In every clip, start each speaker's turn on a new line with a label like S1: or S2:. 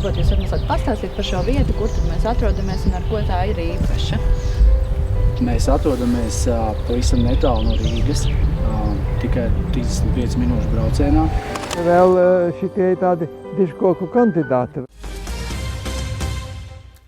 S1: varbūt jūs varat mazliet pastāstīt par šo vietu, kur tad mēs atrodamies un ar ko tā ir īpaša?
S2: Mēs atrodamies pavisam netālu no Rīgas, tikai 35 minūšu braucienā.
S3: Vēl šitie tādi dižkoku kandidāti.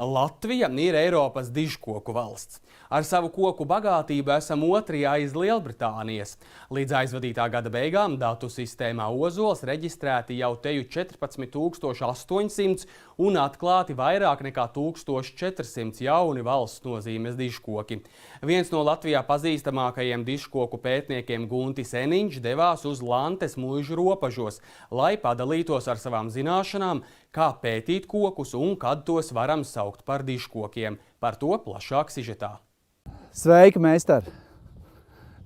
S4: Latvija ir Eiropas dižkoku valsts. Ar savu koku bagātību esam otrajā aiz Lielbritānijas. Līdz aizvadītā gada beigām datu sistēmā Ozols reģistrēti jau teju 14 800 un atklāti vairāk nekā 1400 jauni valsts nozīmes dižkoki. Viens no Latvijā pazīstamākajiem dižkoku pētniekiem Guntis Eniņš devās uz Lantes muižu robežos, lai padalītos ar savām zināšanām, kā pētīt kokus un kad tos varam saukt par dižkokiem. Par to plašāk sižetā.
S2: Sveiki, meistari!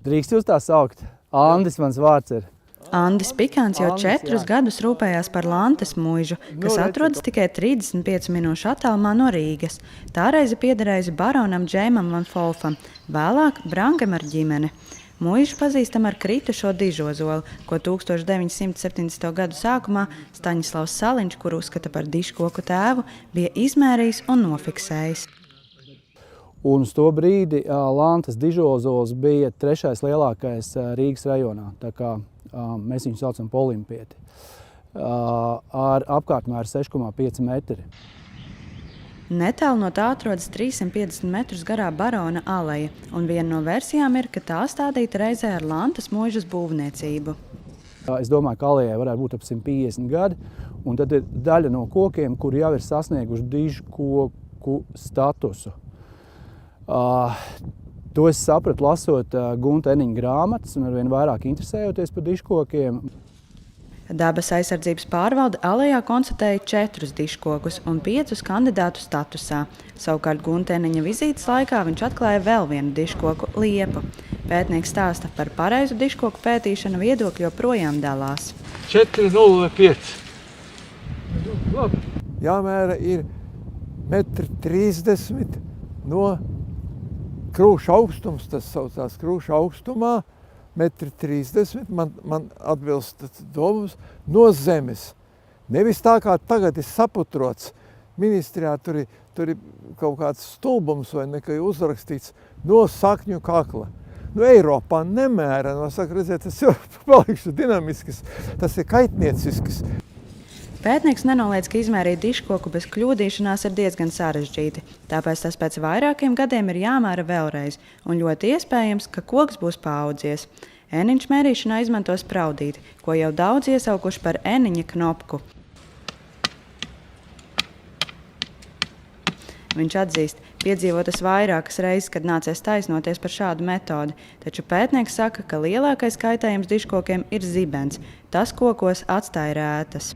S2: Drīkst jūs tā saukt? Andis mans vārds ir.
S1: Andis Pikāns jau 4 gadus rūpējās par Lantes muižu, kas atrodas tikai 35 minūšu attālumā no Rīgas. Tā reize piederējusi baronam Džeimam van Folfam, vēlāk Brangam ar ģimeni. Muižu pazīstam ar kritušo dižozoli, ko 1970. gadu sākumā Staņislavs Saliņš, kur uzskata par dižkoku tēvu, bija izmērījis un nofiksējis.
S2: Un uz to brīdi Lantes dižozols bija 3. lielākais Rīgas rajonā, tā kā mēs viņu saucam par olimpieti, ar apkārtmēru 6,5 metri.
S1: Netālu no tā atrodas 350 metrus garā Barona aleja, un viena no versijām ir, ka tā stādīta reizē ar Lantes muižas būvniecību.
S2: Es domāju, ka alejai varētu būt ap 150 gadi, un tad ir daļa no kokiem, kuri jau ir sasnieguši dižkoku statusu. To es sapratu, lasot Gunta Eniņa grāmatas un arvien vairāk interesējoties par dižkokiem.
S1: Dabas aizsardzības pārvalde alejā konstatēja 4 dižkokus un 5 kandidātu statusā. Savukārt Gunta Eniņa vizītes laikā viņš atklāja vēl vienu dižkoku liepu. Pētnieks stāsta par pareizu dižkoku pētīšanu, viedokļi joprojām dalās.
S3: 4,05. Jāmēra ir 1,30 m no krūša augstums, tas saucās krūša augstumā, 1,30 m, man atbilst domas, no zemes. Nevis tā kā tagad ir saputrots, ministrijā tur ir kaut kāds stulbums vai nekā uzrakstīts no sakņu kakla. Nu, Eiropā nemēra, no saka, redziet, tas jau palikšu dinamisks, tas ir kaitniecisks.
S1: Pētnieks nenoliedz, ka izmērīt dižkoku bez kļūdīšanās ir diezgan sarežģīti, tāpēc tas pēc vairākiem gadiem ir jāmēra vēlreiz, un ļoti iespējams, ka koks būs paaudzies. Eniņš mērīšanā izmanto spraudīti, ko jau daudz iesaukuši par Eniņa knopku. Viņš atzīst, piedzīvotas vairākas reizes, kad nācies taisnoties par šādu metodi, taču pētnieks saka, ka lielākais kaitējums dižkokiem ir zibens. Tas kokos atstāja rētas.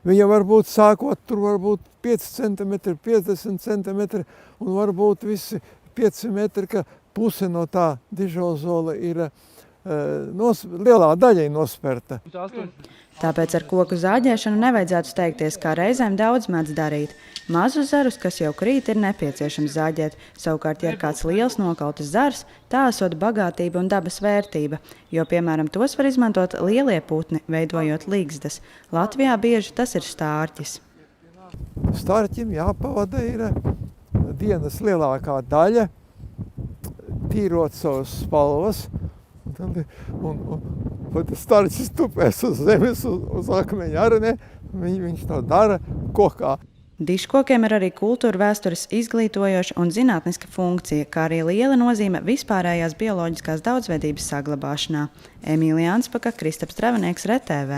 S3: Viņa var būt sākot, tur var būt 5 cm, 50 cm un varbūt visi 5 metri, ka puse no tā dižozola ir lielā daļa ir nosperta.
S1: Tāpēc ar koku zāģēšanu nevajadzētu steigties, kā reizēm daudz mēdz darīt. Mazus zarus, kas jau krīt, ir nepieciešams zāģēt. Savukārt, ja ir kāds liels nokautas zars, tā esot bagātība un dabas vērtība, jo, piemēram, tos var izmantot lielie putni, veidojot ligzdas. Latvijā bieži tas ir stārķis.
S3: Stārķim jāpavada ir dienas lielākā daļa, tīrot savas spalvas, un tas stārķis tupēs uz zemes, uz akmeņa arī ne, viņš to dara kokā.
S1: Dižkokiem ir arī kultūra vēstures izglītojoša un zinātniska funkcija, kā arī liela nozīme vispārējās bioloģiskās daudzveidības saglabāšanā. Emīlija Anspaka, Kristaps Travinieks, RTV.